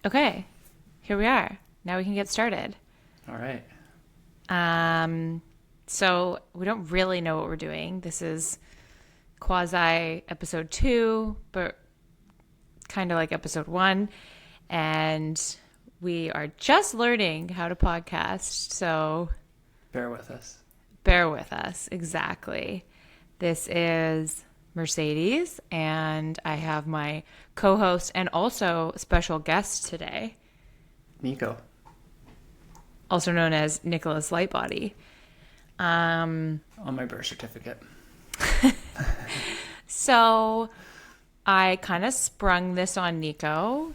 Okay, here we are. Now we can get started. All right. So we don't really know what we're doing. This is quasi episode two, but kind of like episode one. And we are just learning how to podcast. So Bear with us. bear with us. Exactly. This is Mercedes, and I have my co host and also special guest today, Nico. also known as Nicholas Lightbody. On my birth certificate. So I kind of sprung this on Nico.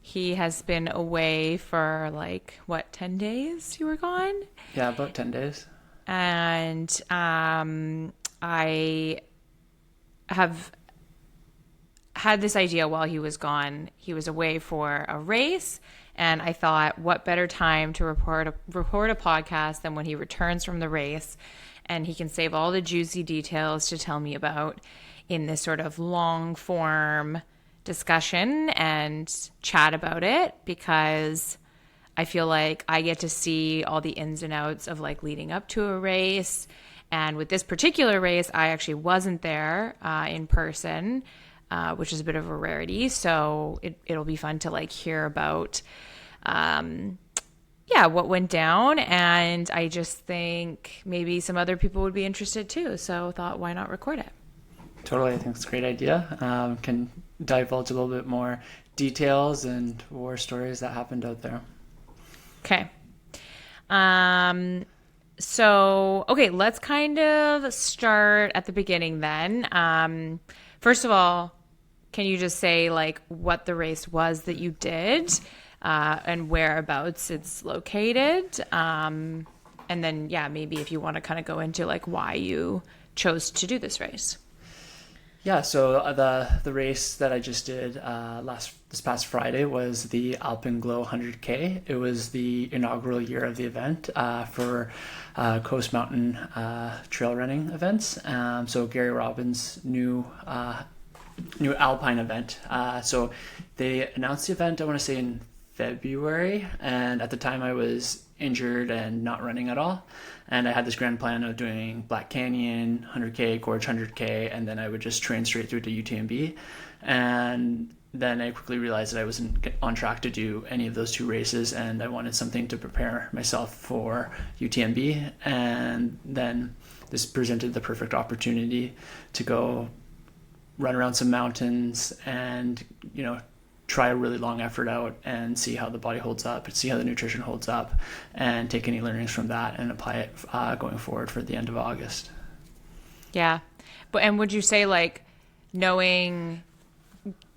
He has been away for like, what, 10 days you were gone? Yeah, about 10 days. And I have had this idea while he was gone. He was away for a race, and I thought, what better time to record a podcast than when he returns from the race, and he can save all the juicy details to tell me about in this sort of long form discussion and chat about it, because I feel like I get to see all the ins and outs of like leading up to a race. And with this particular race, I actually wasn't there in person, which is a bit of a rarity. So it'll be fun to like hear about, what went down. And I just think maybe some other people would be interested too. So I thought, why not record it? Totally, I think it's a great idea. Can divulge a little bit more details and war stories that happened out there. Okay. So, let's kind of start at the beginning then. First of all, can you just say like what the race was that you did, and whereabouts it's located? And then, yeah, maybe if you want to kind of go into like why you chose to do this race. Yeah, so the race that I just did this past Friday was the Alpenglow 100K. It was the inaugural year of the event for Coast Mountain trail running events. So Gary Robbins' new alpine event. So they announced the event, I want to say in February, and at the time I was injured and not running at all. And I had this grand plan of doing Black Canyon, 100K, Gorge 100K, and then I would just train straight through to UTMB. And then I quickly realized that I wasn't on track to do any of those two races, and I wanted something to prepare myself for UTMB. And then this presented the perfect opportunity to go run around some mountains and, try a really long effort out and see how the body holds up, see how the nutrition holds up, and take any learnings from that and apply it going forward for the end of August. Yeah. And would you say like knowing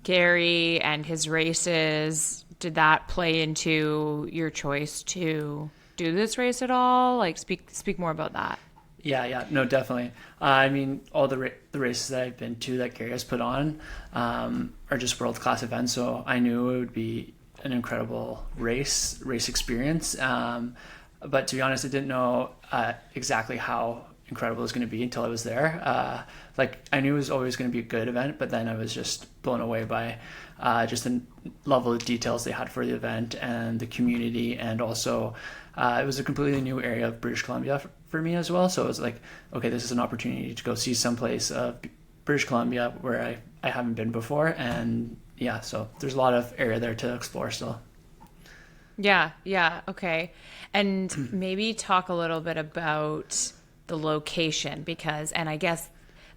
Gary and his races, did that play into your choice to do this race at all? Like speak more about that. Yeah, no, definitely. I mean, all the races that I've been to that Gary has put on are just world-class events, so I knew it would be an incredible race experience. But to be honest, I didn't know exactly how incredible it was going to be until I was there. I knew it was always going to be a good event, but then I was just blown away by just the level of details they had for the event and the community, and also it was a completely new area of British Columbia for me as well. So it was like, okay, this is an opportunity to go see someplace of British Columbia where I haven't been before. And yeah, so there's a lot of area there to explore still. Yeah, okay. And maybe talk a little bit about the location and I guess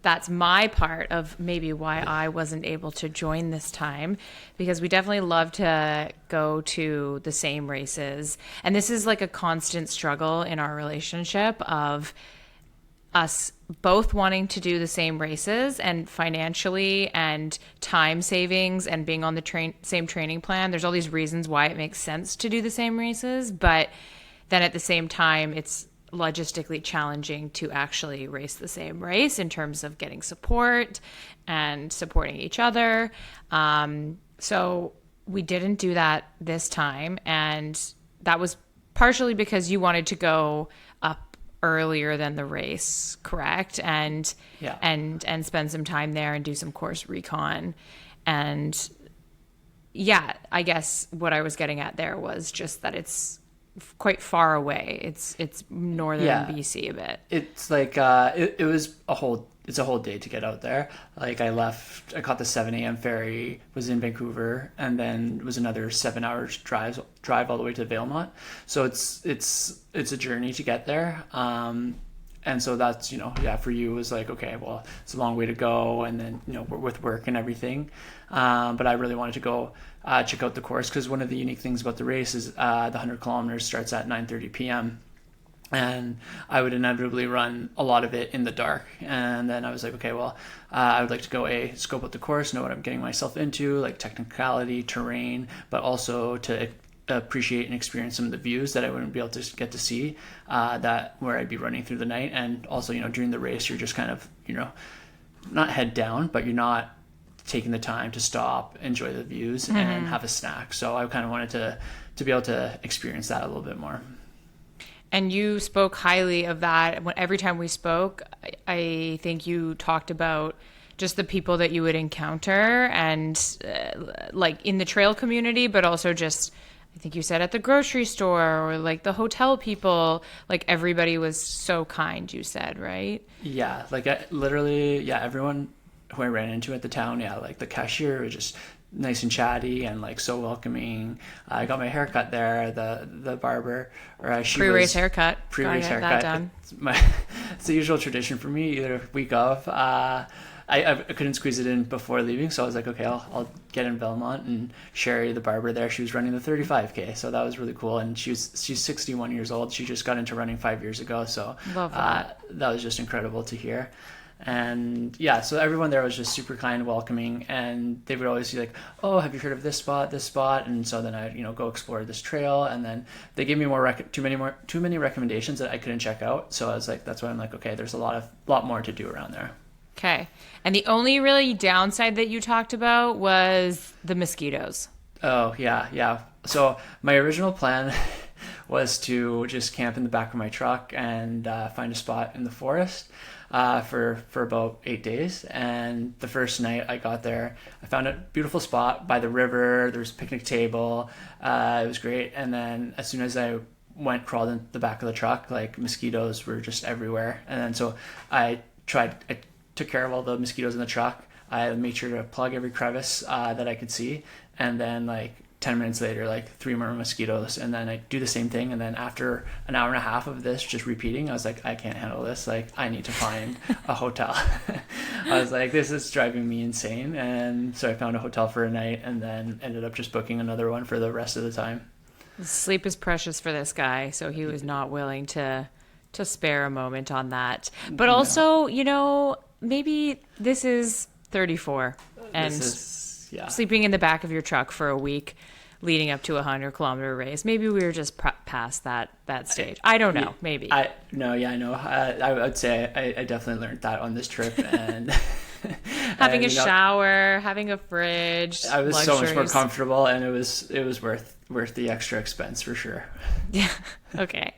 that's my part of maybe why I wasn't able to join this time, because we definitely love to go to the same races. And this is like a constant struggle in our relationship of us both wanting to do the same races, and financially and time savings and being on the same training plan. There's all these reasons why it makes sense to do the same races, but then at the same time, it's logistically challenging to actually race the same race in terms of getting support and supporting each other. So we didn't do that this time, and that was partially because you wanted to go up earlier than the race, correct? And Yeah. and spend some time there and do some course recon. And yeah, I guess what I was getting at there was just that it's quite far away. It's northern Yeah, BC a bit. it's like it was a whole day to get out there. Like I caught the 7 a.m. ferry, was in Vancouver, and then it was another 7 hours drive all the way to Valemount. So it's a journey to get there. And so that's, yeah, for you it was like, okay, well, it's a long way to go, and then, with work and everything. But I really wanted to go check out the course, because one of the unique things about the race is the 100 kilometers starts at 9:30 p.m. And I would inevitably run a lot of it in the dark. And then I was like, okay, well, I would like to go scope out the course, know what I'm getting myself into, like technicality, terrain, but also to appreciate and experience some of the views that I wouldn't be able to get to see, that where I'd be running through the night. And also, during the race, you're just kind of, not head down, but you're not taking the time to stop, enjoy the views, and have a snack. So I kind of wanted to be able to experience that a little bit more. And you spoke highly of that. Every time we spoke, I think you talked about just the people that you would encounter, and like in the trail community, but also just, I think you said at the grocery store, or like the hotel people, like everybody was so kind, you said, right? Yeah, like everyone who I ran into at the town, yeah, like the cashier was just nice and chatty and like so welcoming. I got my haircut there. The barber, or pre-race haircut. Pre-race haircut. That done. It's the usual tradition for me, either week of. I couldn't squeeze it in before leaving, so I was like, okay, I'll get in Valemount. And Sherry, the barber there, she was running the 35K, so that was really cool. And she's 61 years old. She just got into running 5 years ago, so love that. That was just incredible to hear. And yeah, so everyone there was just super kind, welcoming, and they would always be like, oh, have you heard of this spot? And so then I go explore this trail, and then they gave me too many recommendations that I couldn't check out. So I was like, that's why I'm like, okay, there's a lot more to do around there. Okay. And the only really downside that you talked about was the mosquitoes. Oh, yeah. So my original plan was to just camp in the back of my truck and find a spot in the forest for about 8 days. And the first night I got there, I found a beautiful spot by the river. There was a picnic table. It was great. And then as soon as I crawled in the back of the truck, like mosquitoes were just everywhere. And then so I took care of all the mosquitoes in the truck. I made sure to plug every crevice that I could see. And then like 10 minutes later, like 3 more mosquitoes. And then I do the same thing. And then after an hour and a half of this, just repeating, I was like, I can't handle this. Like, I need to find a hotel. I was like, this is driving me insane. And so I found a hotel for a night, and then ended up just booking another one for the rest of the time. Sleep is precious for this guy. So he was not willing to spare a moment on that. But also, maybe this is 34 and sleeping in the back of your truck for a week leading up to a 100-kilometer race. Maybe we were just past that stage. I don't know. Maybe. I know. I would say I definitely learned that on this trip. And having a shower, having a fridge. I was luxuries. so much more comfortable, and it was worth the extra expense for sure. Yeah. Okay.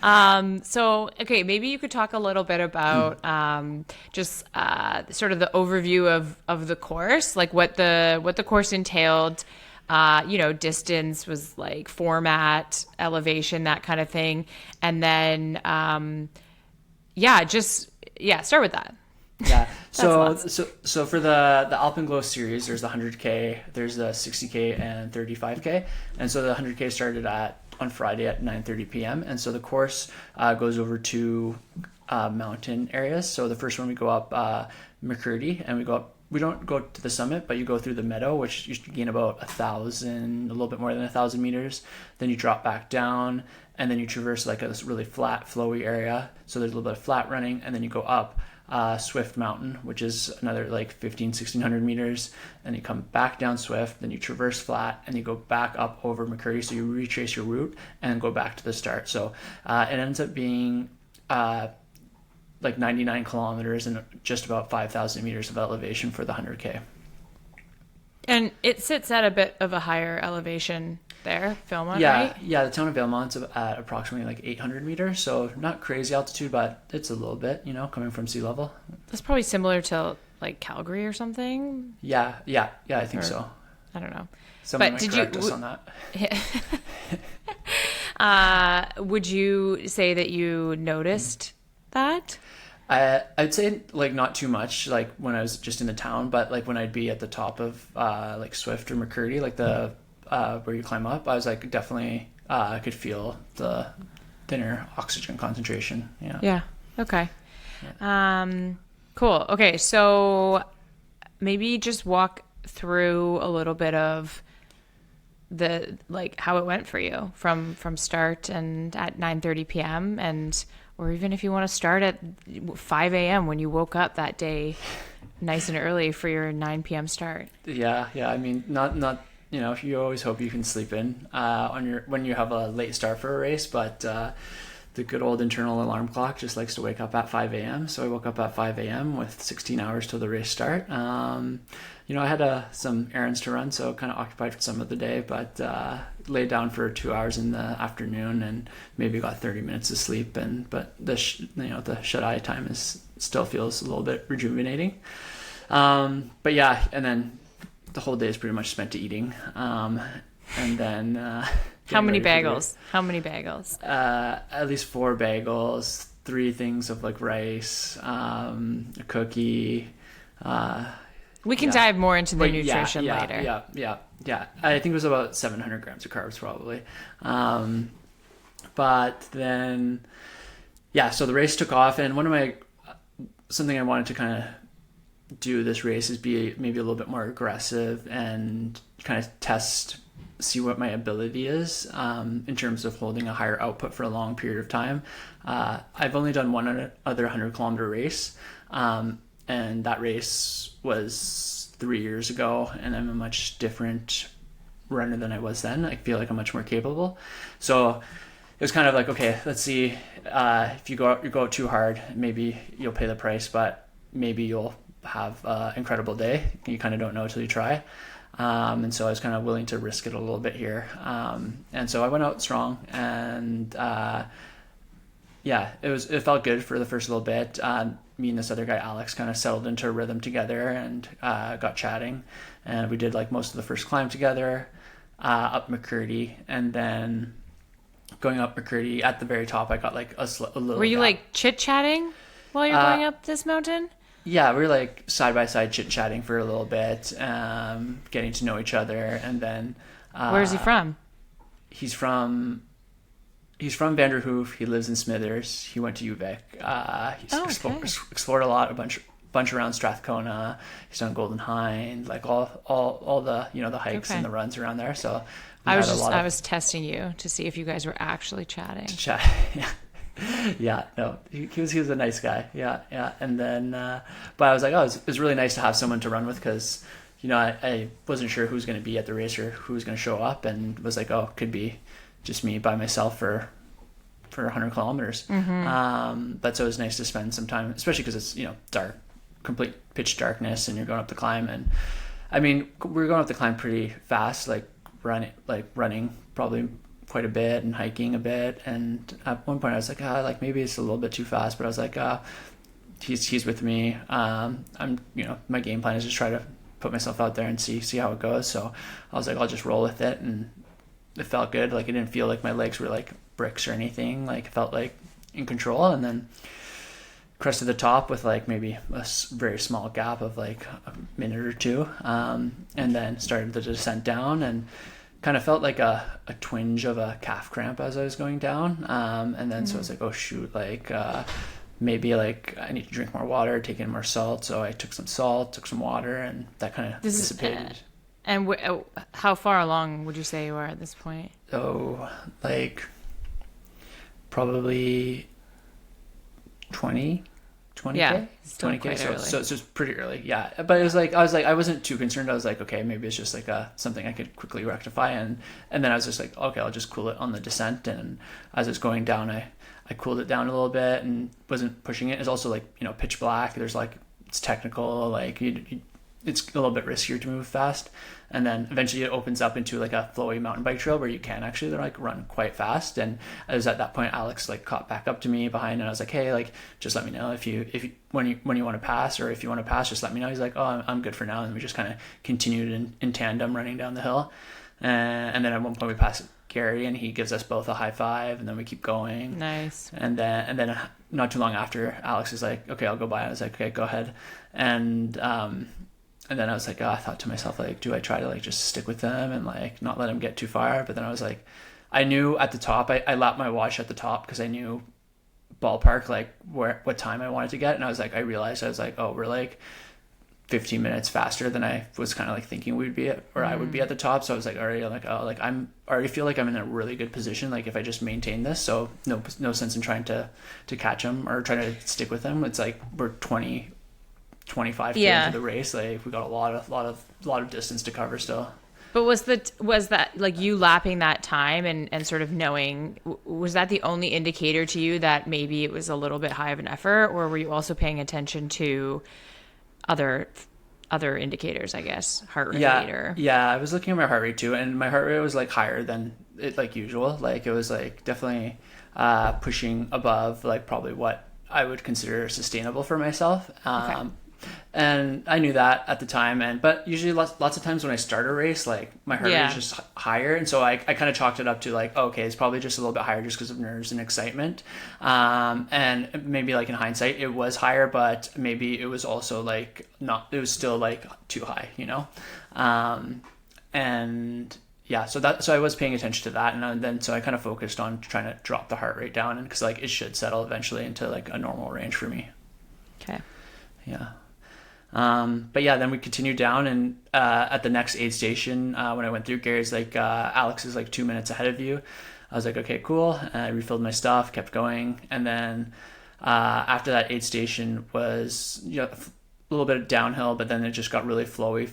Maybe you could talk a little bit about just sort of the overview of the course, like what the course entailed. Distance was like, format, elevation, that kind of thing, and then start with that. Yeah. So for the Alpenglow series, there's the 100K, there's the 60K and 35K, and so the 100K started on Friday at 9:30 p.m. And so the course goes over two mountain areas. So the first one we go up McCurdy, and we go up. We don't go to the summit, but you go through the meadow, which you gain about 1,000, a little bit more than 1,000 meters. Then you drop back down, and then you traverse like this really flat, flowy area. So there's a little bit of flat running, and then you go up Swift Mountain, which is another like 1,600 meters. And you come back down Swift, then you traverse flat, and you go back up over McCurdy. So you retrace your route and go back to the start. So it ends up being like 99 kilometers and just about 5,000 meters of elevation for the 100K. And it sits at a bit of a higher elevation there, Valemount, right? Yeah, the town of Valemount's at approximately like 800 meters, so not crazy altitude, but it's a little bit, coming from sea level. That's probably similar to like Calgary or something. Yeah, I think so. I don't know. Someone But might did correct you us on that. would you say that you noticed that? I'd say like not too much, like when I was just in the town, but like when I'd be at the top of like Swift or McCurdy, like the where you climb up, I was like definitely I could feel the thinner oxygen concentration. Yeah. Yeah. Okay. Cool. Okay, so maybe just walk through a little bit of the like how it went for you from start and at 9:30 p.m. and or even if you want to start at 5 a.m. when you woke up that day nice and early for your 9 p.m. start. Yeah. I mean, not you know, you always hope you can sleep in on your when you have a late start for a race, but the good old internal alarm clock just likes to wake up at 5 a.m. So I woke up at 5 a.m. with 16 hours till the race start. You know, I had some errands to run, so kind of occupied some of the day, but laid down for 2 hours in the afternoon and maybe got 30 minutes of sleep. But the the shut eye time still feels a little bit rejuvenating. But yeah, and then the whole day is pretty much spent to eating. And then How many bagels? How many bagels? At least 4 bagels, 3 things of like rice, a cookie. We can dive more into the nutrition later. Yeah. I think it was about 700 grams of carbs probably. But then, so the race took off, and something I wanted to kind of do this race is be maybe a little bit more aggressive and kind of see what my ability is in terms of holding a higher output for a long period of time. I've only done one other 100-kilometer race, and that race was 3 years ago, and I'm a much different runner than I was then. I feel like I'm much more capable. So it was kind of like, okay, let's see, if you go out too hard, maybe you'll pay the price, but maybe you'll have an incredible day. You kind of don't know until you try. And so I was kind of willing to risk it a little bit here. And so I went out strong, and it felt good for the first little bit. Me and this other guy, Alex, kind of settled into a rhythm together and got chatting. And we did like most of the first climb together up McCurdy. And then going up McCurdy at the very top, I got like a little Were you gap. like chit-chatting while you're going up this mountain? Yeah, we were like side by side chit-chatting for a little bit, getting to know each other. And then Where's he from? He's from Vanderhoof. He lives in Smithers. He went to UVic. He's explored a lot, a bunch around Strathcona. He's done Golden Hind, like all the the hikes and the runs around there. So I was testing you to see if you guys were actually chatting. No, he was a nice guy. And then but I was like, it was really nice to have someone to run with, because I wasn't sure who was going to be at the race or who was going to show up, and was like, it could be just me by myself for 100 kilometers. Mm-hmm. But so it was nice to spend some time, especially because it's dark, complete pitch darkness, and you're going up the climb. And I mean, we were going up the climb pretty fast, like running probably quite a bit and hiking a bit. And at one point I was like, maybe it's a little bit too fast, but I was like, he's with me. I'm my game plan is just try to put myself out there and see how it goes. So I was like, I'll just roll with it, and it felt good. Like, it didn't feel like my legs were like bricks or anything. Like, it felt like in control. And then crested the top with like maybe a very small gap of like a minute or two, and then started the descent down, and kind of felt like a twinge of a calf cramp as I was going down. And then so I was like, oh shoot, like maybe like I need to drink more water, take in more salt. So I took some salt, took some water, and that kind of dissipated. And how far along would you say you are at this point? Oh, like probably 20K? Yeah, 20K. So it's pretty early. Yeah. But it was like, I wasn't too concerned. I was like, okay, maybe it's just like something I could quickly rectify. And then I was just like, okay, I'll just cool it on the descent. And as it's going down, I cooled it down a little bit and wasn't pushing it. It's also like, pitch black. There's like, it's technical. Like it it's a little bit riskier to move fast. And then eventually it opens up into like a flowy mountain bike trail where you can actually like run quite fast. And it was at that point Alex like caught back up to me behind, and I was like, hey, like just let me know if you when you want to pass, or if you want to pass, just let me know. He's like, oh, I'm good for now. And we just kind of continued in tandem running down the hill. And then at one point we passed Gary, and he gives us both a high five, and then we keep going. Nice. And then not too long after, Alex is like, okay, I'll go by. I was like, okay, go ahead. And then I was like, I thought to myself, like, do I try to like just stick with them and like not let them get too far? But then I was like, I knew at the top, I lapped my watch at the top because I knew ballpark like what time I wanted to get. And I was like, I realized, I was like, oh, we're like 15 minutes faster than I was kind of like thinking we'd be at, or I would be at the top. So I was like, already, I'm like, oh, like I'm already feel like I'm in a really good position. Like if I just maintain this, so no sense in trying to catch them or trying to stick with them. It's like we're 25 into the race. Like we got a lot of distance to cover still. But was that like you lapping that time and sort of knowing, was that the only indicator to you that maybe it was a little bit high of an effort, or were you also paying attention to other indicators, I guess, heart rate or? Yeah, I was looking at my heart rate too, and my heart rate was like higher than it like usual. Like it was like definitely pushing above like probably what I would consider sustainable for myself. Okay. And I knew that at the time, but usually lots of times when I start a race, like my heart rate is just higher, and so I kind of chalked it up to like, okay, it's probably just a little bit higher just because of nerves and excitement, and maybe like in hindsight it was higher, but maybe it was also like not, it was still like too high, you know, and yeah, so I was paying attention to that, and then so I kind of focused on trying to drop the heart rate down, and because like it should settle eventually into like a normal range for me. Okay. Yeah. But yeah, then we continued down, and at the next aid station, when I went through, Gary's like, Alex is like 2 minutes ahead of you. I was like, okay, cool. And I refilled my stuff, kept going, and then after that aid station was a little bit of downhill, but then it just got really flowy,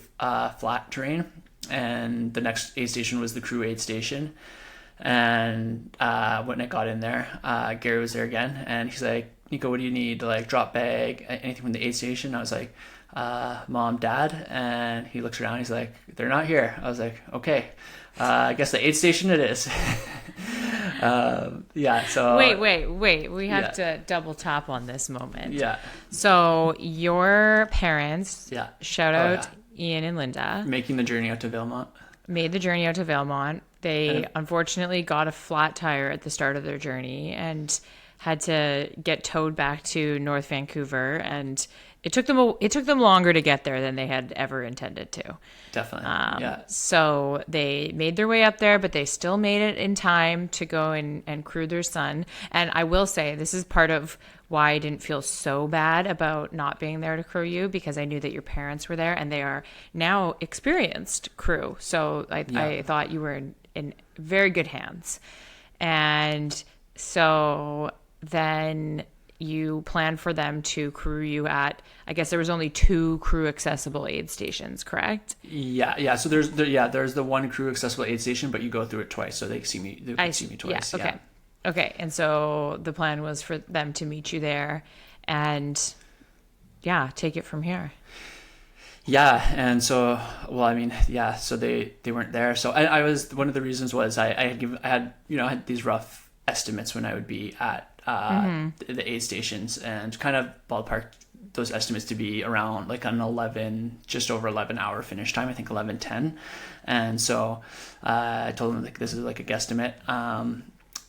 flat terrain. And the next aid station was the crew aid station. And when I got in there, Gary was there again, and he's like, Nico, what do you need? Like drop bag, anything from the aid station? I was like, Mom, Dad. And he looks around, he's like, they're not here. I was like, okay, I guess the aid station it is. Yeah, so wait, we have to double tap on this moment. Yeah. So your parents, shout out Ian and Linda, making the journey out to Valemount. Made the journey out to Valemount. They unfortunately got a flat tire at the start of their journey and had to get towed back to North Vancouver, and it took them longer to get there than they had ever intended to. Definitely. So they made their way up there, but they still made it in time to go and crew their son. And I will say, this is part of why I didn't feel so bad about not being there to crew you, because I knew that your parents were there and they are now experienced crew. So I thought you were in very good hands. And so then you planned for them to crew you at, I guess there was only 2 crew accessible aid stations, correct? Yeah. So there's the one crew accessible aid station, but you go through it twice, so they can see me twice. Yeah, okay. Yeah. Okay, and so the plan was for them to meet you there and take it from here. Yeah, and so, so they weren't there. So I was, one of the reasons was I had these rough estimates when I would be at the aid stations, and kind of ballpark those estimates to be around like an just over 11 hour finish time, I think 11:10. And so I told them like this is like a guesstimate.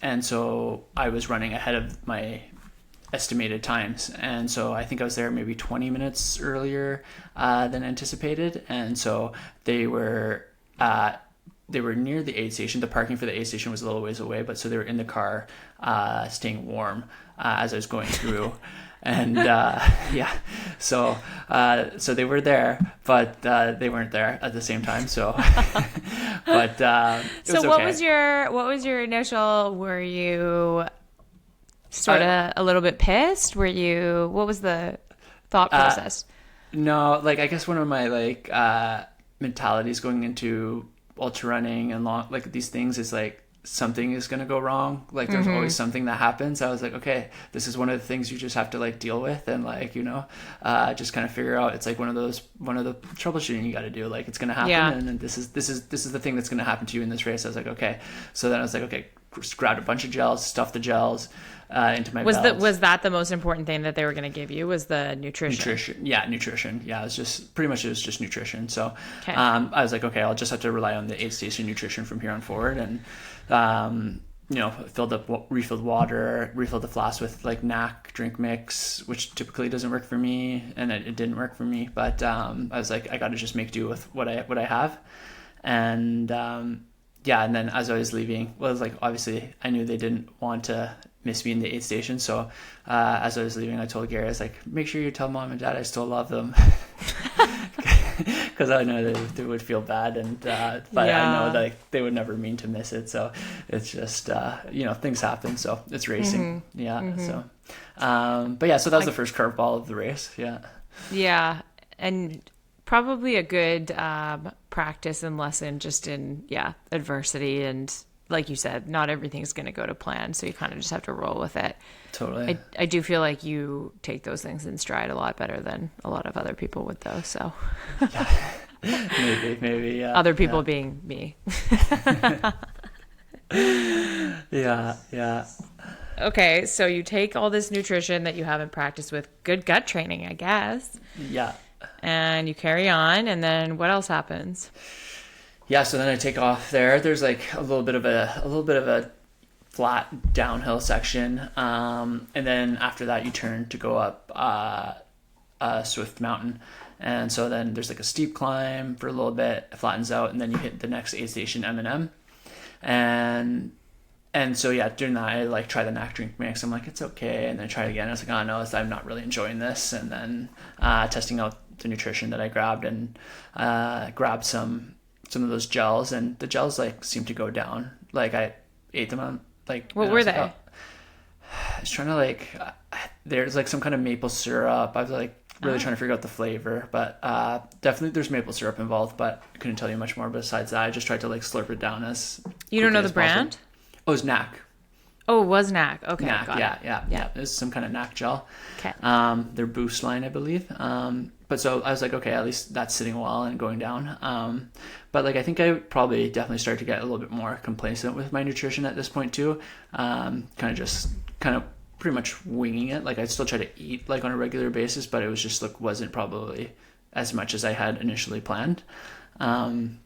And so I was running ahead of my estimated times, and so I think I was there maybe 20 minutes earlier than anticipated. And so they were near the aid station. The parking for the aid station was a little ways away, but so they were in the car staying warm as I was going through. And so they were there, but they weren't there at the same time. So, but it was so what okay. what was your initial? Were you sort of a little bit pissed? What was the thought process? No, like I guess one of my mentalities going into ultra running and long, like these things, is like something is going to go wrong. Like there's always something that happens. I was like, okay, this is one of the things you just have to like deal with and like, just kind of figure out. It's like one of the troubleshooting you got to do. Like it's going to happen. And this is the thing that's going to happen to you in this race. I was like, okay. So then I was like, okay, just grabbed a bunch of gels, stuffed the gels into my belt. Was that the most important thing that they were going to give you? Was the nutrition? Nutrition. Yeah, it was just nutrition. So I was like, okay, I'll just have to rely on the aid station nutrition from here on forward. And refilled water, refilled the flask with like NAC drink mix, which typically doesn't work for me, and it didn't work for me. But I was like, I got to just make do with what I have. And and then as I was leaving, well, it was like obviously I knew they didn't want to miss me in the aid station. So as I was leaving, I told Gary, I was like, make sure you tell mom and dad I still love them. Because I know they would feel bad, but I know like they would never mean to miss it. So it's just things happen. So it's racing, So, so that was the first curveball of the race. Yeah, and probably a good practice and lesson just in adversity, and like you said, not everything's going to go to plan, so you kind of just have to roll with it. Totally. I do feel like you take those things in stride a lot better than a lot of other people would, though. So maybe other people being me. Yeah. Okay, so you take all this nutrition that you haven't practiced with, good gut training, I guess. Yeah. And you carry on, and then what else happens? Yeah, so then I take off there. There's like a little bit of a flat downhill section, and then after that you turn to go up Swift Mountain, and so then there's like a steep climb for a little bit, it flattens out, and then you hit the next aid station M&M, and so during that I like try the NAC drink mix. I'm like, it's okay, and then I try it again. I was like, oh no, I'm not really enjoying this, and then testing out the nutrition that I grabbed, and grabbed some of those gels, and the gels like seemed to go down. Like I ate them on like. What were they? I was trying to like. There's like some kind of maple syrup. I was like really trying to figure out the flavor, but definitely there's maple syrup involved. But I couldn't tell you much more besides that. I just tried to like slurp it down as. You don't know the brand? Possible. Oh, it was NAC. Oh, it was NAC. Okay, NAC, got it. Yeah. It was some kind of NAC gel. Okay. Their Boost line, I believe. But so I was like, okay, at least that's sitting well and going down. But like I think I probably definitely started to get a little bit more complacent with my nutrition at this point too. Kind of pretty much winging it. Like I'd still try to eat like on a regular basis, but it was just like wasn't probably as much as I had initially planned. And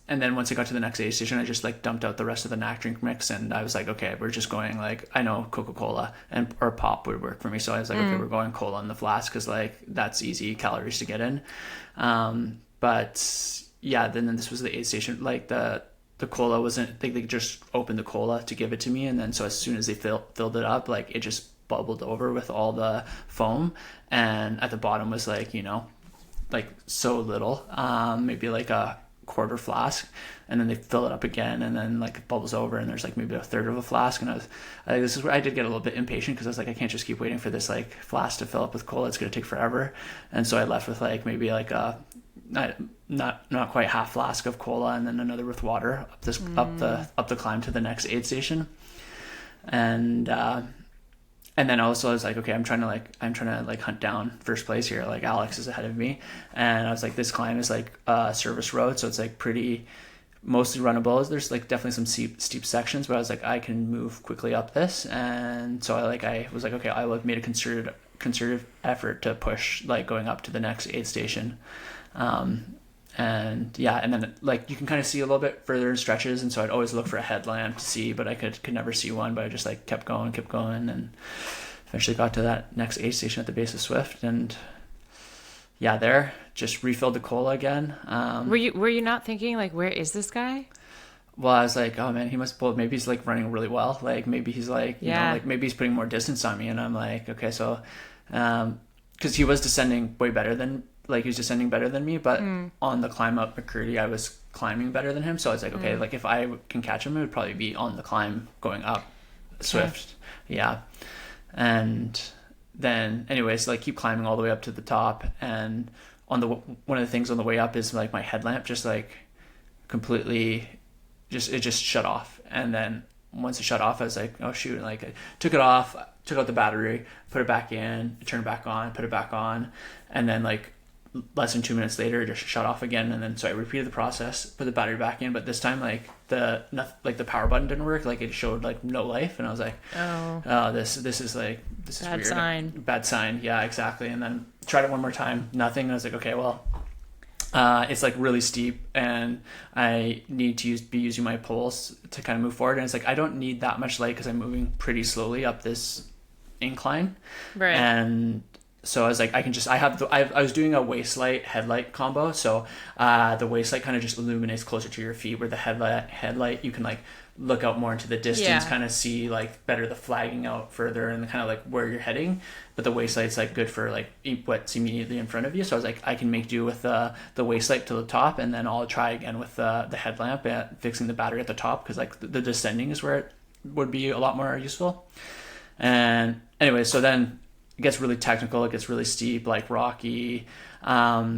then once I got to the next aid station, I just like dumped out the rest of the NAC drink mix, and I was like, okay, we're just going like, I know Coca-Cola or pop would work for me. So I was like, okay, we're going cola in the flask, cause like that's easy calories to get in. Then this was the aid station. Like the cola wasn't, they just opened the cola to give it to me. And then, so as soon as they filled it up, like it just bubbled over with all the foam. And at the bottom was like, like so little, maybe like a quarter flask, and then they fill it up again, and then like it bubbles over, and there's like maybe a third of a flask. And this is where I did get a little bit impatient, because I was like, I can't just keep waiting for this like flask to fill up with cola. It's going to take forever. And so I left with like maybe like a not quite half flask of cola, and then another with water up the climb to the next aid station. And then also I was like, okay, I'm trying to like hunt down first place here. Like Alex is ahead of me. And I was like, this climb is like a service road. So it's like pretty mostly runnable. There's like definitely some steep sections, but I was like, I can move quickly up this. And so I was like, okay, I have made a concerted effort to push like going up to the next aid station. And then like you can kind of see a little bit further in stretches, and so I'd always look for a headlamp to see, but I could never see one. But I just like kept going, and eventually got to that next aid station at the base of Swift, and there just refilled the cola again. Were you not thinking like, where is this guy? Well, I was like, oh man, maybe he's like running really well. Like maybe he's like, like maybe he's putting more distance on me, and I'm like, okay, so, because he was descending way better than. Like he was descending better than me, but on the climb up McCurdy, I was climbing better than him. So I was like, okay, like if I can catch him, it would probably be on the climb going up Swift. Yeah. And then anyways, like keep climbing all the way up to the top. And one of the things on the way up is like my headlamp just like completely it just shut off. And then once it shut off, I was like, oh shoot. And like I took it off, took out the battery, put it back in, turned it back on, put it back on. And then like less than 2 minutes later, it just shut off again. And then, so I repeated the process, put the battery back in, but this time like the power button didn't work. Like it showed like no life. And I was like, oh, this is bad weird. Bad sign. Yeah, exactly. And then tried it one more time, nothing. And I was like, okay, well, it's like really steep and I need to be using my poles to kind of move forward. And it's like, I don't need that much light because I'm moving pretty slowly up this incline. Right. And so I was like, I was doing a waist light headlight combo. So the waist light kind of just illuminates closer to your feet, where the headlight you can like look out more into the distance, kind of see like better the flagging out further and kind of like where you're heading. But the waist light's like good for like what's immediately in front of you. So I was like, I can make do with the waist light to the top, and then I'll try again with the headlamp and fixing the battery at the top, because like the descending is where it would be a lot more useful. And anyway, so then it gets really technical, it gets really steep, like rocky. I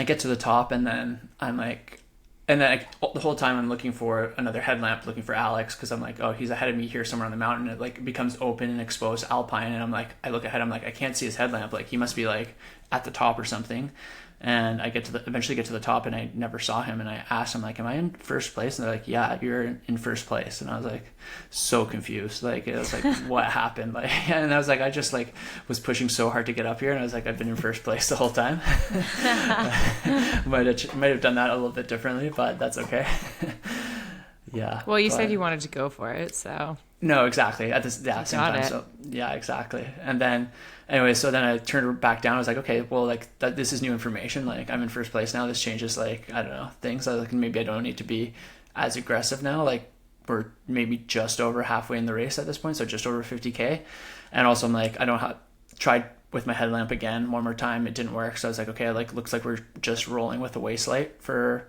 get to the top, and then I'm like, the whole time I'm looking for another headlamp, looking for Alex, because I'm like, oh, he's ahead of me here somewhere on the mountain. It like becomes open and exposed alpine, and I'm like, I look ahead, I'm like, I can't see his headlamp, like he must be like at the top or something. And I eventually get to the top, and I never saw him. And I asked him, like, am I in first place? And they're like, yeah, you're in first place. And I was like, so confused. Like, it was like, what happened? Like, and I was like, I just like was pushing so hard to get up here. And I was like, I've been in first place the whole time. might have done that a little bit differently, but that's okay. Yeah. Well, you said you wanted to go for it, so. No, exactly. At this, yeah, same time. So yeah, exactly. And then, anyway, so then I turned back down. I was like, okay, well, like this is new information. Like I'm in first place now. This changes, like, I don't know, things. I was like, maybe I don't need to be as aggressive now. Like we're maybe just over halfway in the race at this point, so just over 50K. And also I'm like, I don't have tried with my headlamp again one more time. It didn't work. So I was like, okay, like looks like we're just rolling with the waist light for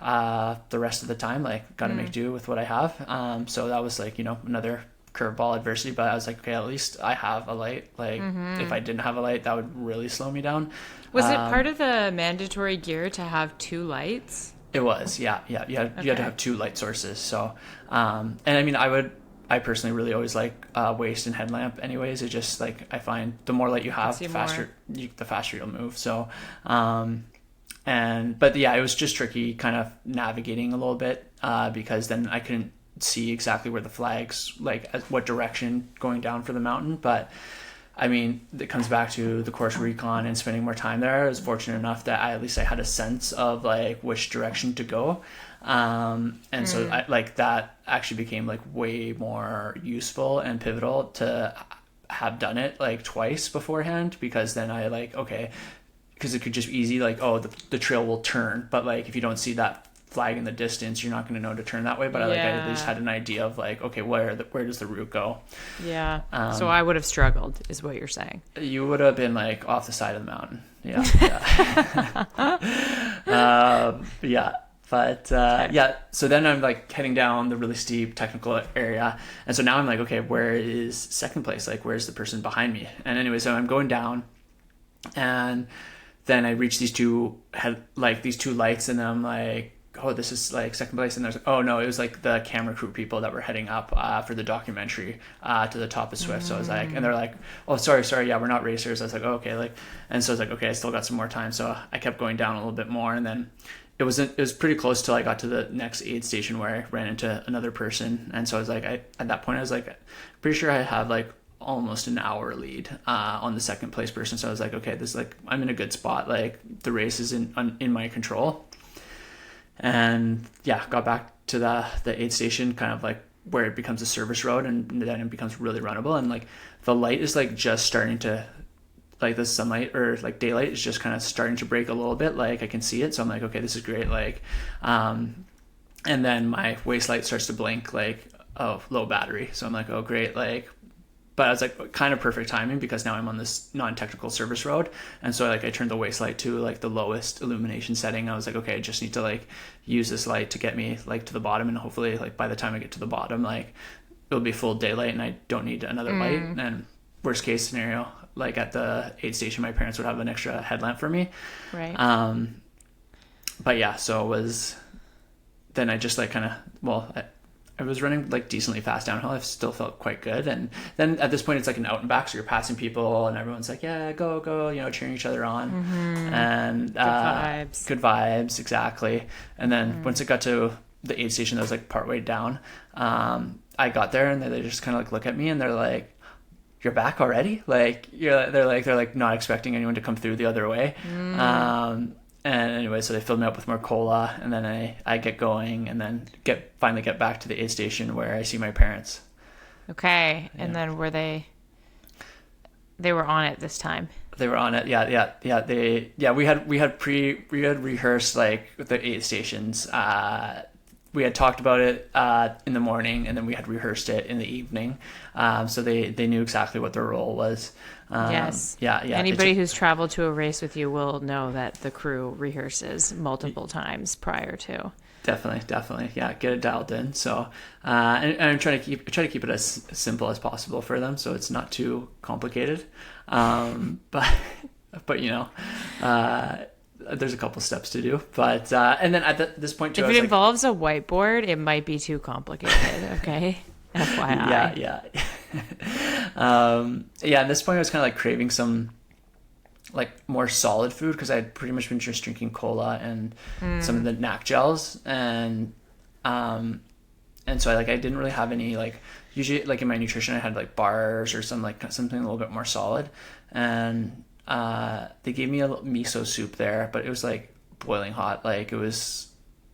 the rest of the time. Like got to make do with what I have. So that was like, another curveball adversity, but I was like, okay, at least I have a light. Like if I didn't have a light, that would really slow me down. Was it part of the mandatory gear to have 2 lights? It was, yeah. You had to have 2 light sources. So, and I mean, I personally really always like waist and headlamp anyways. It just like, I find the more light you have, the faster you'll move. So, but yeah, it was just tricky kind of navigating a little bit because then I couldn't see exactly where the flags, like what direction going down for the mountain. But I mean, it comes back to the course recon and spending more time there. I was fortunate enough that at least I had a sense of like which direction to go. So that actually became like way more useful and pivotal to have done it like twice beforehand, because then I like, okay, because it could just be easy, like, oh, the trail will turn, but like if you don't see that flag in the distance, you're not going to know to turn that way. But I at least had an idea of like, okay, where does the route go? Yeah. So I would have struggled, is what you're saying. You would have been like off the side of the mountain. Yeah. Yeah. But so then I'm like heading down the really steep technical area, and so now I'm like, okay, where is second place? Like, where's the person behind me? And anyway, so I'm going down, and then I reach these two lights, and I'm like, oh, this is like second place. And there's, oh no, it was like the camera crew people that were heading up for the documentary to the top of Swift. So I was like, and they're like, oh, sorry, yeah, we're not racers. I was like, oh, okay, like, and so I was like, okay, I still got some more time. So I kept going down a little bit more, and then it was pretty close till I got to the next aid station where I ran into another person. And so I was like, at that point I was like, pretty sure I had like almost an hour lead on the second place person. So I was like, okay, this is like, I'm in a good spot. Like the race is in my control. And yeah, got back to the aid station, kind of like where it becomes a service road, and then it becomes really runnable. And like the light is like just starting to, like the sunlight or like daylight is just kind of starting to break a little bit. Like I can see it. So I'm like, okay, this is great. Like, and then my waist light starts to blink, like, oh, low battery. So I'm like, oh, great. Like, but I was like, kind of perfect timing, because now I'm on this non-technical service road. And so like I turned the waist light to like the lowest illumination setting. I was like, okay, I just need to like use this light to get me like to the bottom. And hopefully like by the time I get to the bottom, like it'll be full daylight and I don't need another light. And worst case scenario, like at the aid station, my parents would have an extra headlamp for me. Right. But yeah, so it was then I just like kind of, I was running like decently fast downhill. I still felt quite good. And then at this point, it's like an out and back. So you're passing people and everyone's like, yeah, go, go, cheering each other on. And good vibes. Exactly. And then once it got to the aid station that was like partway down, I got there and they just kind of like look at me and they're like, you're back already? Like, they're like not expecting anyone to come through the other way. And anyway, so they filled me up with more cola, and then I get going, and then finally get back to the aid station where I see my parents. Okay, and then were they were on it this time? They were on it, yeah. We had rehearsed like the aid stations. We had talked about it in the morning, and then we had rehearsed it in the evening. So they knew exactly what their role was. Yes. Yeah. Anybody who's traveled to a race with you will know that the crew rehearses multiple times prior to. Definitely. Yeah, get it dialed in. So, and I'm trying to keep it as simple as possible for them, so it's not too complicated. But there's a couple steps to do. But and then at this point too, if it involves a whiteboard, it might be too complicated. Okay. FYI. Yeah. At this point I was kind of like craving some like more solid food because I had pretty much been just drinking cola and some of the knack gels, and so I didn't really have any, like, usually like in my nutrition I had like bars or something a little bit more solid, and they gave me a miso soup there, but it was like boiling hot. Like it was,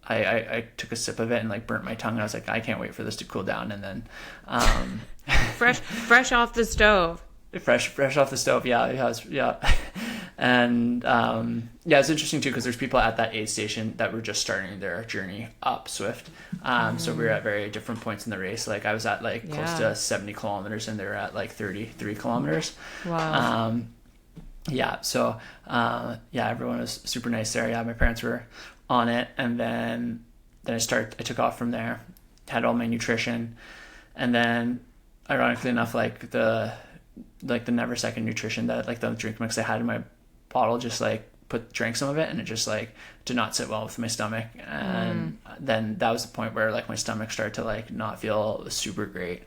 I took a sip of it and like burnt my tongue, and I was like, I can't wait for this to cool down. And then fresh off the stove. Fresh off the stove, yeah. And it's interesting too because there's people at that aid station that were just starting their journey up Swift. So we were at very different points in the race. Like I was at like close to 70 kilometers, and they were at like 33 kilometers. Wow. So everyone was super nice there. Yeah, my parents were on it, and then I took off from there, had all my nutrition, and then ironically enough, like the Never Second nutrition, that like the drink mix I had in my bottle, just like drank some of it, and it just like did not sit well with my stomach, and then that was the point where like my stomach started to like not feel super great.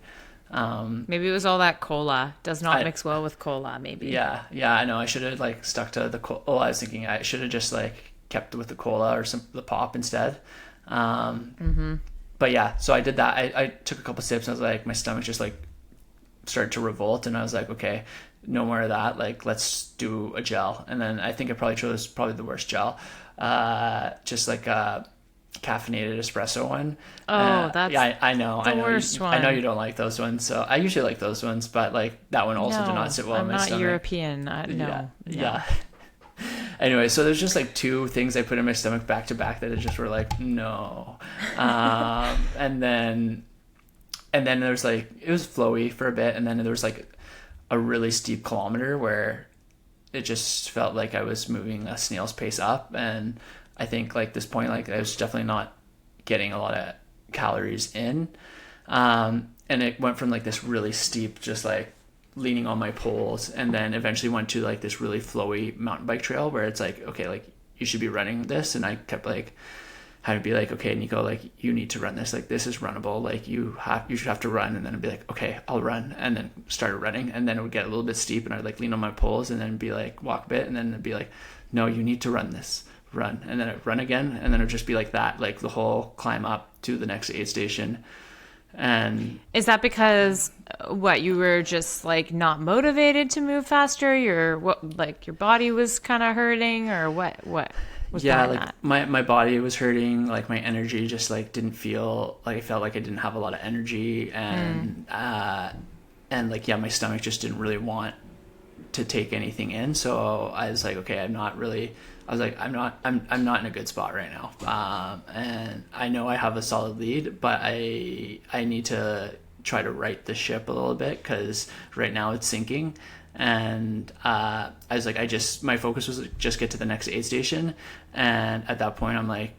Maybe it was all that cola. Does not mix well with cola, maybe. Yeah, I know. I should have like stuck to the cola. I was thinking I should have just like kept with the cola or the pop instead. But yeah, so I did that. I took a couple sips, and I was like, my stomach just like started to revolt, and I was like, okay, no more of that. Like, let's do a gel. And then I think I probably chose the worst gel, just like a caffeinated espresso one. That's I know the worst one. I know you don't like those ones, so I usually like those ones, but like that one also did not sit well in my stomach. I'm not European. No. Yeah. Anyway, so there's just like two things I put in my stomach back to back that just were like, no. And then there's like, it was flowy for a bit, and then there was like a really steep kilometer where it just felt like I was moving a snail's pace up, and I think like this point, like I was definitely not getting a lot of calories in, and it went from like this really steep, just like leaning on my poles, and then eventually went to like this really flowy mountain bike trail where it's like, okay, like you should be running this, and I kept like having to be like, okay, Nico, like you need to run this, like this is runnable, like you should have to run. And then I'd be like, okay, I'll run, and then started running, and then it would get a little bit steep, and I'd like lean on my poles and then be like walk a bit, and then it'd be like, no, you need to run this, run, and then I'd run again, and then it'd just be like that, like the whole climb up to the next aid station. And is that because you were just like not motivated to move faster? Your body was kind of hurting, or what was like that? my body was hurting, like my energy just like didn't feel like, I felt like I didn't have a lot of energy, and like my stomach just didn't really want to take anything in. So I was like, okay, I'm not in a good spot right now. And I know I have a solid lead, but I need to try to right the ship a little bit, because right now it's sinking. And I was like, my focus was just get to the next aid station. And at that point, I'm like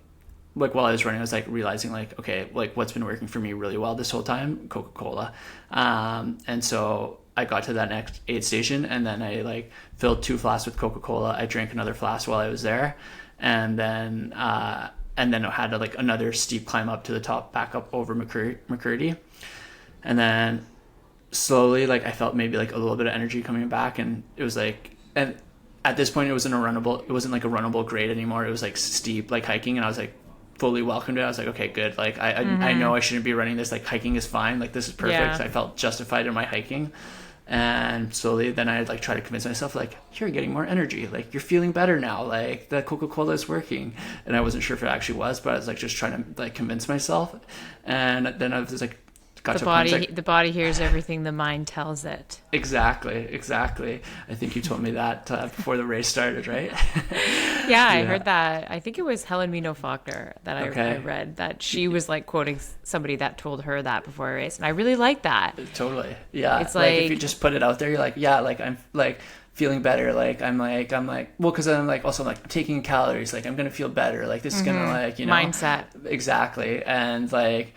while I was running, I was like realizing like, okay, like what's been working for me really well this whole time? Coca-Cola. And so I got to that next aid station, and then I like filled 2 flasks with Coca-Cola. I drank another flask while I was there, and then and then I had like another steep climb up to the top, back up over McCurdy. And then slowly, like I felt maybe like a little bit of energy coming back, and it was like, and at this point it wasn't like a runnable grade anymore. It was like steep, like hiking, and I was like fully welcomed it. I was like, okay, good. Like I know I shouldn't be running this. Like hiking is fine. Like this is perfect. Yeah. I felt justified in my hiking. And slowly then I like try to convince myself like, you're getting more energy, like you're feeling better now, like the Coca-Cola is working. And I wasn't sure if it actually was, but I was like just trying to like convince myself. And then I was like, The body hears everything the mind tells it. Exactly. I think you told me that before the race started, right? Yeah, I heard that. I think it was Helen Mino Faulkner that I read, that she was like quoting somebody that told her that before a race, and I really like that. Totally. Yeah. It's like if you just put it out there, you're like, yeah, like I'm like feeling better, like I'm like well, because I'm like also like taking calories, like I'm gonna feel better, like this is gonna like, you know, mindset. Exactly. And like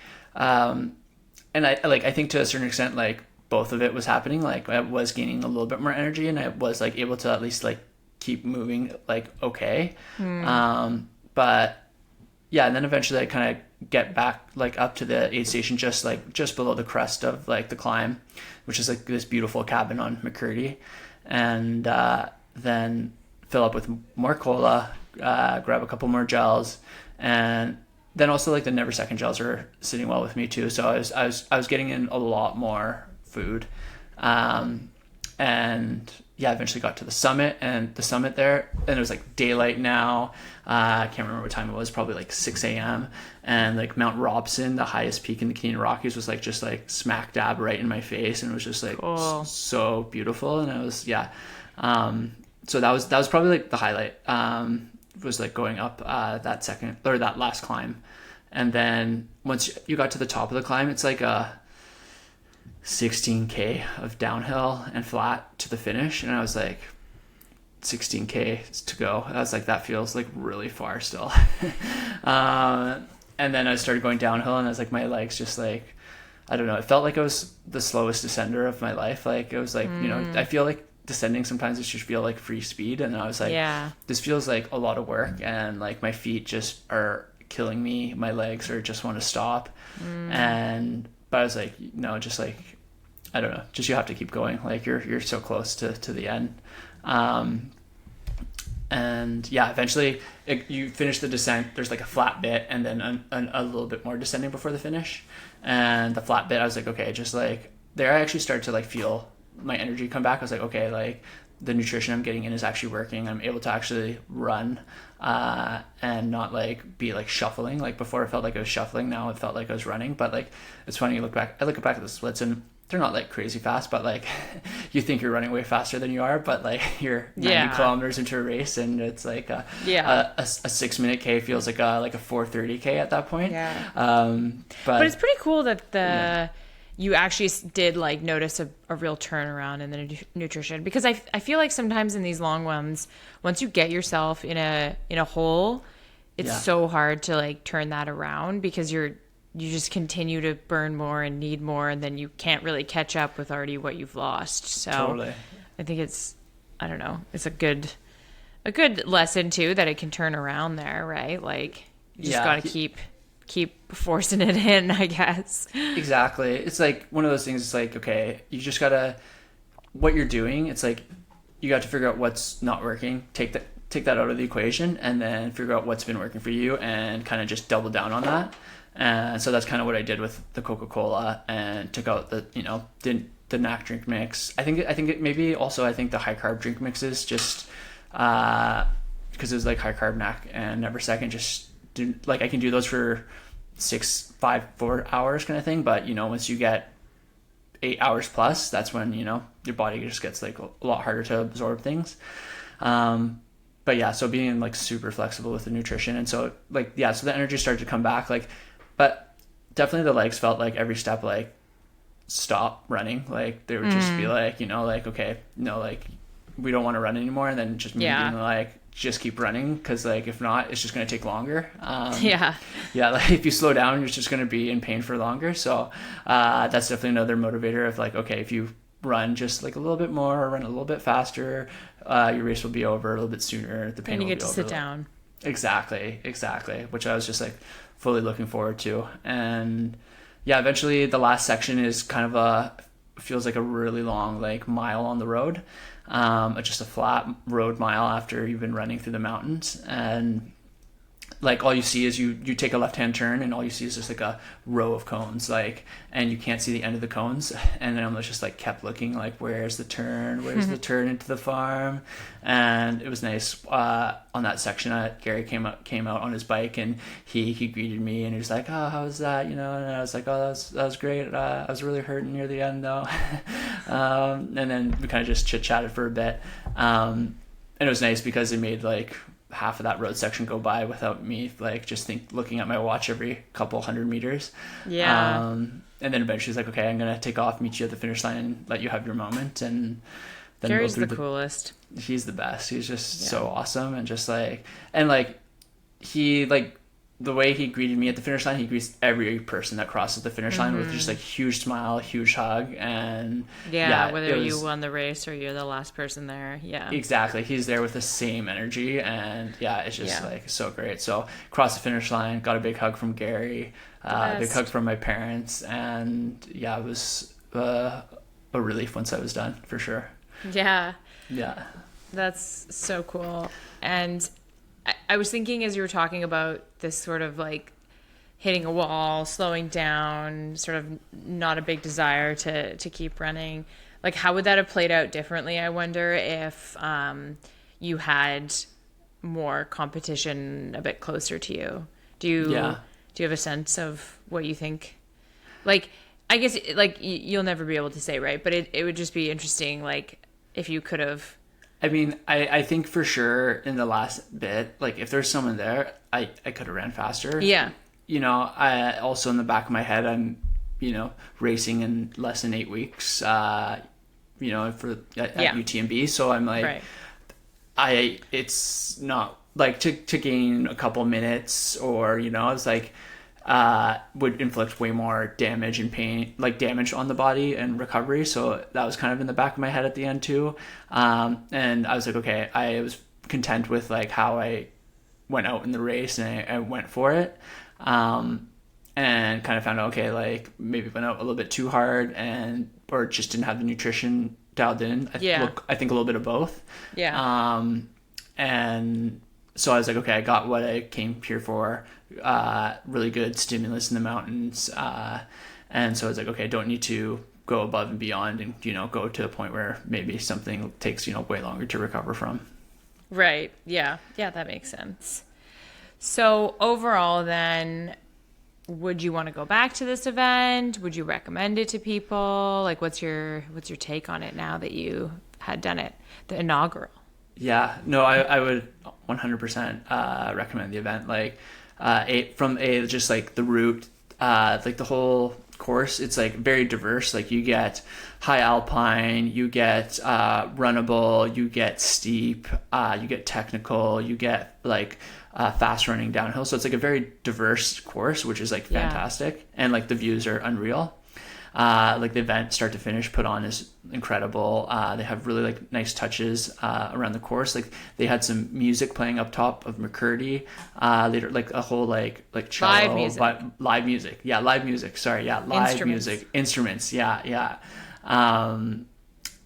and I think to a certain extent, like both of it was happening. Like I was gaining a little bit more energy, and I was like able to at least like keep moving, like okay. But yeah, and then eventually I kind of get back like up to the aid station, just below the crest of like the climb, which is like this beautiful cabin on McCurdy, and then fill up with more cola, grab a couple more gels, and then also like the Never Second gels are sitting well with me too. So I was getting in a lot more food, and yeah, eventually got to the summit, and the summit there, and it was like daylight now. I can't remember what time it was, probably like 6 a.m. And like Mount Robson, the highest peak in the Canadian Rockies, was like just like smack dab right in my face, and it was just like so beautiful. And I was so that was probably like the highlight. Was like going up that last climb, and then once you got to the top of the climb, it's like a 16k of downhill and flat to the finish, and I was like 16k to go. I was like, that feels like really far still. And then I started going downhill, and I was like, my legs just like, I don't know, it felt like I was the slowest descender of my life. Like it was like, you know, I feel like descending sometimes it should feel like free speed, and I was like, this feels like a lot of work, and like my feet just are killing me, my legs are just want to stop. But I was like, no, just like, I don't know, just you have to keep going, like you're so close to the end. And yeah, eventually you finish the descent, there's like a flat bit, and then a little bit more descending before the finish. And the flat bit, I was like, okay, just like there I actually started to like feel my energy come back. I was like, okay, like the nutrition I'm getting in is actually working. I'm able to actually run and not like be like shuffling. Like before I felt like I was shuffling, now it felt like I was running. But like it's funny, I look back at the splits, and they're not like crazy fast, but like you think you're running way faster than you are, but like you're 90 kilometers into a race, and it's like a 6-minute K feels like a 4:30 K at that point. But it's pretty cool that you actually did like notice a real turnaround in the nutrition, because I feel like sometimes in these long ones, once you get yourself in a hole, it's so hard to like turn that around, because you just continue to burn more and need more, and then you can't really catch up with already what you've lost. So totally. I think it's a good lesson too, that it can turn around there, right? Like you just got to keep forcing it in, I guess. Exactly. It's like one of those things. It's like, okay, you just gotta, what you're doing, it's like you got to figure out what's not working, take that out of the equation, and then figure out what's been working for you, and kind of just double down on that. And so that's kind of what I did with the Coca-Cola, and took out the NAC drink mix. I think the high carb drink mixes, just because it was like high carb NAC and Never Second, just didn't, like I can do those for 4 hours kind of thing, but you know, once you get 8 hours plus, that's when, you know, your body just gets like a lot harder to absorb things. But yeah, so being like super flexible with the nutrition, and so like so the energy started to come back, like, but definitely the legs felt like every step like stop running, like they would just be like, you know, like, okay, no, like we don't want to run anymore, and then just me being like, just keep running, because like if not, it's just going to take longer. Like if you slow down, you're just going to be in pain for longer. So that's definitely another motivator of like, okay, if you run just like a little bit more, or run a little bit faster, your race will be over a little bit sooner, the pain will be over. And you get to sit down. Exactly, which I was just like fully looking forward to. And yeah, eventually the last section is kind of feels like a really long like mile on the road. Just a flat road mile after you've been running through the mountains. And like all you see is you take a left hand turn and all you see is just like a row of cones, like, and you can't see the end of the cones. And then I just like kept looking like, where's the turn into the farm. And it was nice on that section. Gary came out on his bike, and he greeted me, and he was like, oh, how was that, and I was like, oh, that was great. I was really hurting near the end though. And then we kind of just chit chatted for a bit, and it was nice because it made like half of that road section go by without me like just looking at my watch every couple 100 meters. And then eventually he's like, okay, I'm gonna take off, meet you at the finish line, and let you have your moment. And then Gary's the coolest. He's the best. He's just so awesome. And just like, and like he like the way he greeted me at the finish line, he greets every person that crosses the finish line with just like huge smile, huge hug. And whether you won the race or you're the last person there. Exactly. He's there with the same energy, and it's just like so great. So crossed the finish line, got a big hug from Gary, big hug from my parents, and it was a relief once I was done, for sure. Yeah That's so cool. And I was thinking as you were talking about this sort of like hitting a wall, slowing down, sort of not a big desire to keep running, like how would that have played out differently? I wonder if you had more competition a bit closer to you. Do you have a sense of what you think? Like, I guess like you'll never be able to say, right? But it would just be interesting, like if you could have. I mean, I think for sure in the last bit, like if there's someone there, I could have ran faster. Yeah. I also in the back of my head, I'm, racing in less than 8 weeks, for at UTMB. So I'm like, it's not like to gain a couple minutes or, it's like, would inflict way more damage and pain, like damage on the body and recovery. So that was kind of in the back of my head at the end too. And I was like, okay, I was content with like how I went out in the race, and I went for it. And kind of found out, okay, like maybe went out a little bit too hard or just didn't have the nutrition dialed in. I think a little bit of both. And so I was like, okay, I got what I came here for. Really good stimulus in the mountains. And so I was like, okay, I don't need to go above and beyond and, go to a point where maybe something takes, way longer to recover from. Right. Yeah. Yeah, that makes sense. So overall then, would you want to go back to this event? Would you recommend it to people? Like what's your take on it now that you had done it, the inaugural? Yeah, no, I would 100% recommend the event. Like just like the route, like the whole course, it's like very diverse. Like you get high alpine, you get runnable, you get steep, you get technical, you get like fast running downhill. So it's like a very diverse course, which is like fantastic. And like the views are unreal. Like the event start to finish put on is incredible. They have really like nice touches around the course. Like they had some music playing up top of McCurdy. Later, like a whole like cello, live music. Live music. Yeah, live music. Sorry, yeah, live music. Instruments. Yeah. And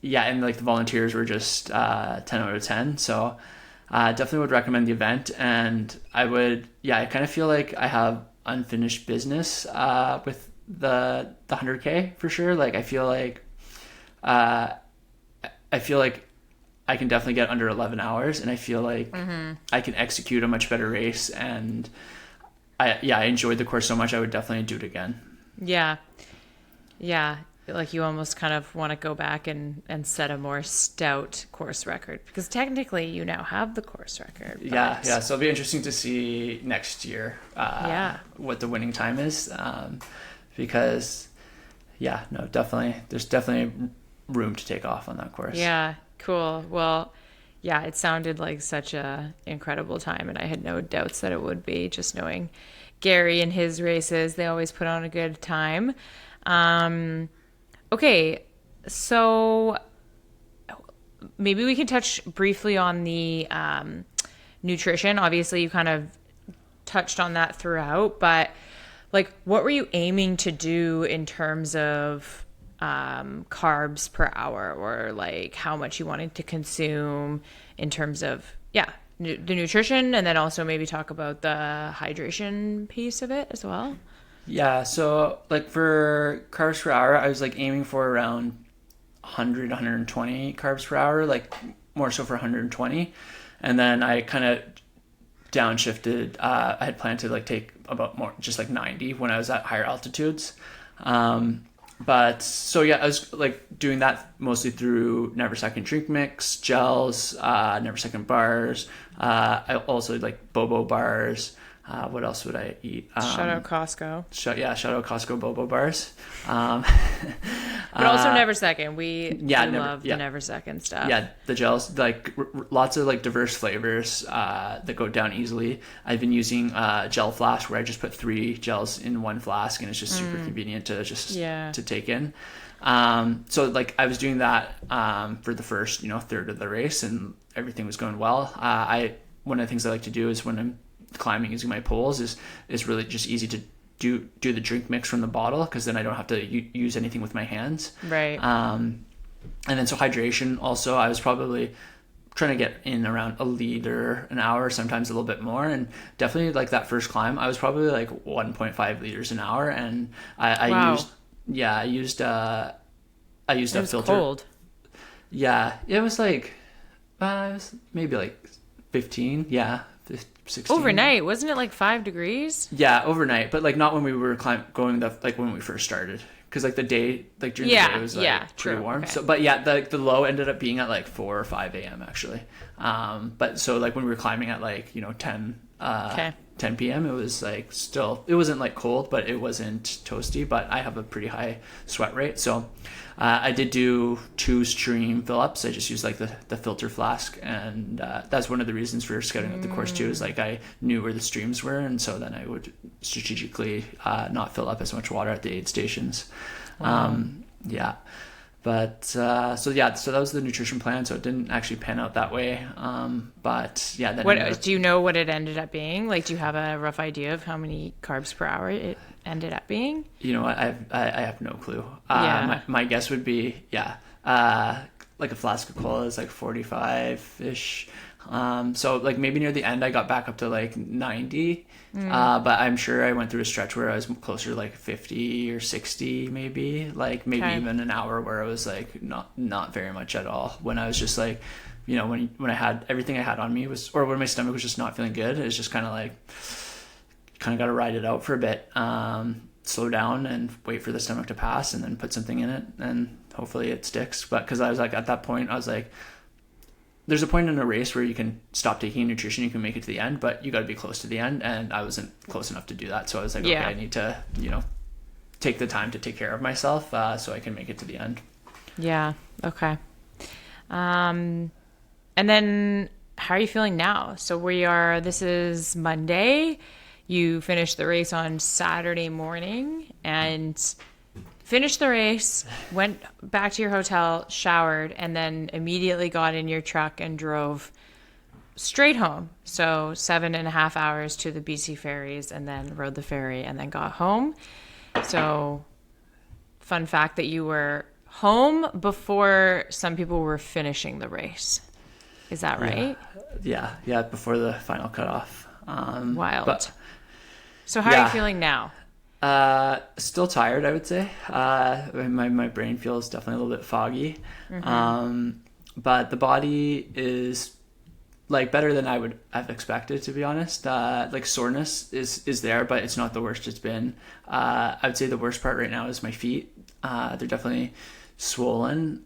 like the volunteers were just 10 out of 10. So definitely would recommend the event. And I kind of feel like I have unfinished business with the 100K for sure. Like I feel like I can definitely get under 11 hours, and I feel like I can execute a much better race. And I enjoyed the course so much, I would definitely do it again. Yeah. Like you almost kind of want to go back and set a more stout course record, because technically you now have the course record. But... Yeah. So it'll be interesting to see next year what the winning time is. Because definitely there's definitely room to take off on that course. Yeah, cool. Well, yeah, it sounded like such a incredible time, and I had no doubts that it would be, just knowing Gary and his races. They always put on a good time. Okay, so maybe we can touch briefly on the nutrition. Obviously, you kind of touched on that throughout, but like, what were you aiming to do in terms of carbs per hour, or like how much you wanted to consume in terms of, the nutrition, and then also maybe talk about the hydration piece of it as well? Yeah, so like for carbs per hour, I was like aiming for around 100, 120 carbs per hour, like more so for 120. And then I kind of downshifted. I had planned to like take about more, just like 90 when I was at higher altitudes. But so yeah, I was like doing that mostly through Never Second drink mix, gels, Never Second bars. I also like Bobo bars. What else would I eat? Shout out Costco. Shout out Costco Bobo bars. But also Never Second. We love the yeah. Never Second stuff. Yeah, the gels, like lots of like diverse flavors that go down easily. I've been using gel flask where I just put 3 gels in one flask, and it's just super convenient to to take in. So like I was doing that for the first third of the race, and everything was going well. One of the things I like to do is when I'm climbing using my poles is really just easy to do the drink mix from the bottle, because then I don't have to use anything with my hands. Right. And then so hydration also, I was probably trying to get in around a liter an hour, sometimes a little bit more. And definitely like that first climb, I was probably like 1.5 liters an hour. And I used a filter. Cold. Yeah, it was like, it was maybe like 15. Yeah. 16. Overnight, wasn't it like 5 degrees? Yeah, overnight, but like not when we were going like when we first started, because like the day, like during the day it was like pretty warm. Okay. So, but yeah, the low ended up being at like 4 or 5 a.m. actually. But so like when we were climbing at like 10 p.m. it was like it wasn't like cold, but it wasn't toasty. But I have a pretty high sweat rate, so I did do 2 stream fill ups. I just used like the filter flask, and that's one of the reasons for scouting out the course too, is like I knew where the streams were, and so then I would strategically not fill up as much water at the aid stations. Wow. But so that was the nutrition plan. So it didn't actually pan out that way. But yeah. Then do you know what it ended up being? Like, do you have a rough idea of how many carbs per hour it ended up being? You know what? I have no clue. My guess would be like a flask of cola is like 45-ish. So like maybe near the end I got back up to like 90. But I'm sure I went through a stretch where I was closer to like 50 or 60, maybe even an hour where I was like not very much at all, when I was just like, when I had everything I had on me or when my stomach was just not feeling good. It's just kind of got to ride it out for a bit, slow down and wait for the stomach to pass, and then put something in it, and hopefully it sticks. But because I was like, at that point I was like, there's a point in a race where you can stop taking nutrition, you can make it to the end, but you got to be close to the end, and I wasn't close enough to do that. So I was like, okay, I need to, take the time to take care of myself so I can make it to the end. Yeah. Okay. And then how are you feeling now? So this is Monday. You finished the race on Saturday morning and finished the race, went back to your hotel, showered, and then immediately got in your truck and drove straight home. So 7.5 hours to the BC ferries, and then rode the ferry and then got home. So fun fact that you were home before some people were finishing the race. Is that right? Yeah, before the final cutoff. Wild. So how are you feeling now? Still tired, I would say. My brain feels definitely a little bit foggy. But the body is like better than I would have expected, to be honest. Like soreness is there, but it's not the worst it's been. I would say the worst part right now is my feet. They're definitely swollen.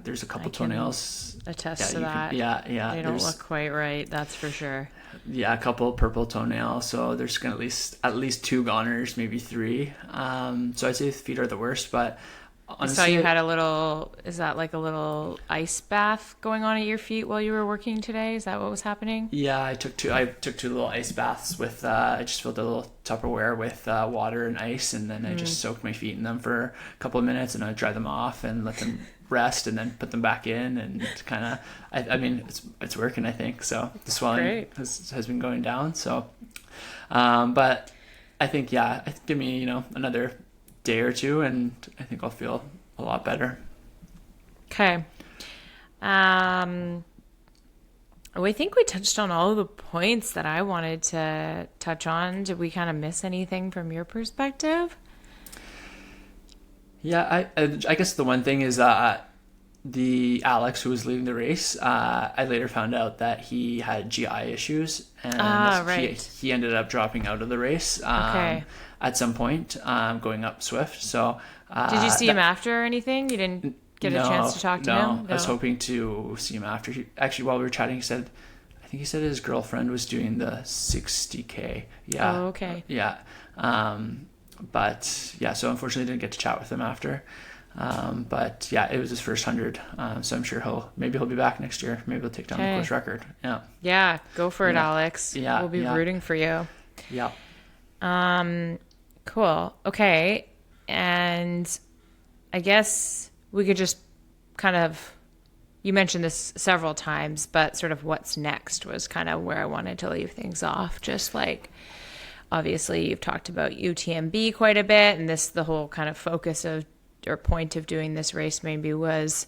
There's a couple toenails. Attest to that. They don't look quite right, that's for sure. Yeah, a couple purple toenails. So there's gonna at least 2 goners, maybe 3. So I'd say the feet are the worst, but honestly, I saw you had is that like a little ice bath going on at your feet while you were working today? Is that what was happening? Yeah, I took 2 little ice baths with, I just filled a little Tupperware with water and ice, and then I just soaked my feet in them for a couple of minutes, and I dried them off and let them rest and then put them back in, and kind of, I mean, it's working, I think. So the swelling has been going down. So, but I think, give me, another day or two, and I think I'll feel a lot better. Okay. I think we touched on all of the points that I wanted to touch on. Did we kind of miss anything from your perspective? Yeah, I guess the one thing is the Alex who was leading the race, I later found out that he had GI issues, and he ended up dropping out of the race at some point, going up Swift. So did you see him after or anything? You didn't get a chance to talk to him? No, I was hoping to see him after. Actually, while we were chatting, I think he said his girlfriend was doing the 60K. Yeah. Oh, okay. Yeah. But yeah, so unfortunately didn't get to chat with him after. But yeah, it was his first 100. So I'm sure he'll be back next year. Maybe he'll take down the course record. Yeah. Yeah. Go for it, Alex. Yeah. We'll be rooting for you. Yeah. Cool. Okay. And I guess we could just kind of, you mentioned this several times, but sort of what's next was kind of where I wanted to leave things off. Just like, obviously you've talked about UTMB quite a bit, and the whole kind of focus of, or point of doing this race maybe was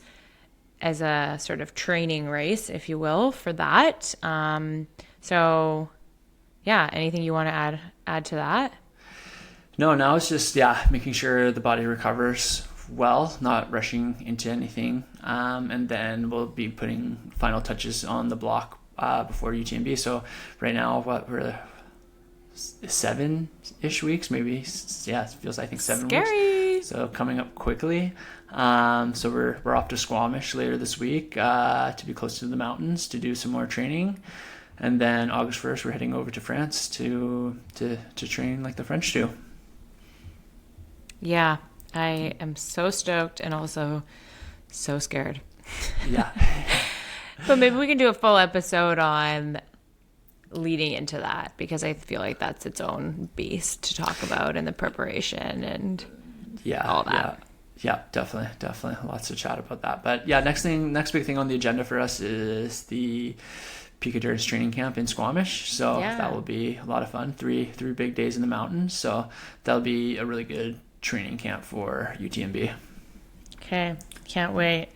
as a sort of training race, if you will, for that. So yeah, anything you want to add to that? No, now it's just, making sure the body recovers well, not rushing into anything. And then we'll be putting final touches on the block before UTMB. So right now, we're 7-ish weeks, maybe. Yeah, it feels, I think, 7 weeks. So coming up quickly. So we're off to Squamish later this week to be close to the mountains to do some more training. And then August 1st, we're heading over to France to train like the French do. Yeah, I am so stoked and also so scared. Yeah. But maybe we can do a full episode on leading into that, because I feel like that's its own beast to talk about, and the preparation and all that. Yeah, definitely. Lots to chat about that. But yeah, next big thing on the agenda for us is the Peak Endurance Training Camp in Squamish. So that will be a lot of fun. Three big days in the mountains. So that'll be a really good training camp for UTMB. Okay, can't wait.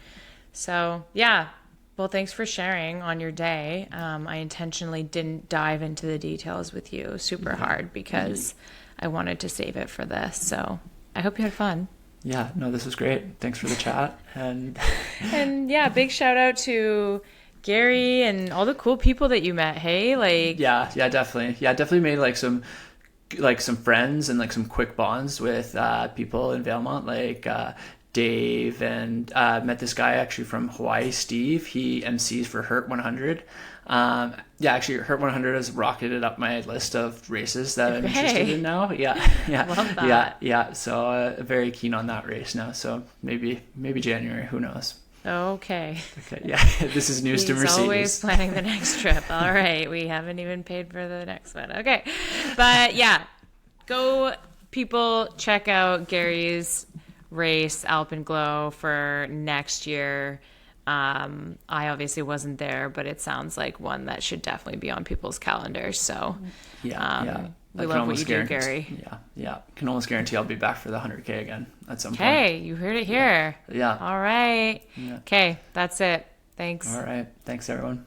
So yeah, well, thanks for sharing on your day. I intentionally didn't dive into the details with you super hard because I wanted to save it for this. So I hope you had fun. Yeah, no, this was great. Thanks for the chat. And yeah, big shout out to Gary and all the cool people that you met. Hey, yeah, definitely made some friends and some quick bonds with people in Valemount, Dave, and met this guy actually from Hawaii, Steve. He MCs for Hurt 100. Actually, Hurt 100 has rocketed up my list of races that I'm interested in now. Yeah. Love that. Yeah. So very keen on that race now. So maybe January, who knows? Okay. Yeah, this is news to Mercedes. He's always planning the next trip. All right, we haven't even paid for the next one. Okay, but yeah, go people check out Gary's race, Alpenglow, for next year. I obviously wasn't there, but it sounds like one that should definitely be on people's calendars. So we love what you do, Gary. Yeah. Can almost guarantee I'll be back for the 100K again at some point. Okay, you heard it here. Yeah. All right. Okay, that's it. Thanks. All right. Thanks, everyone.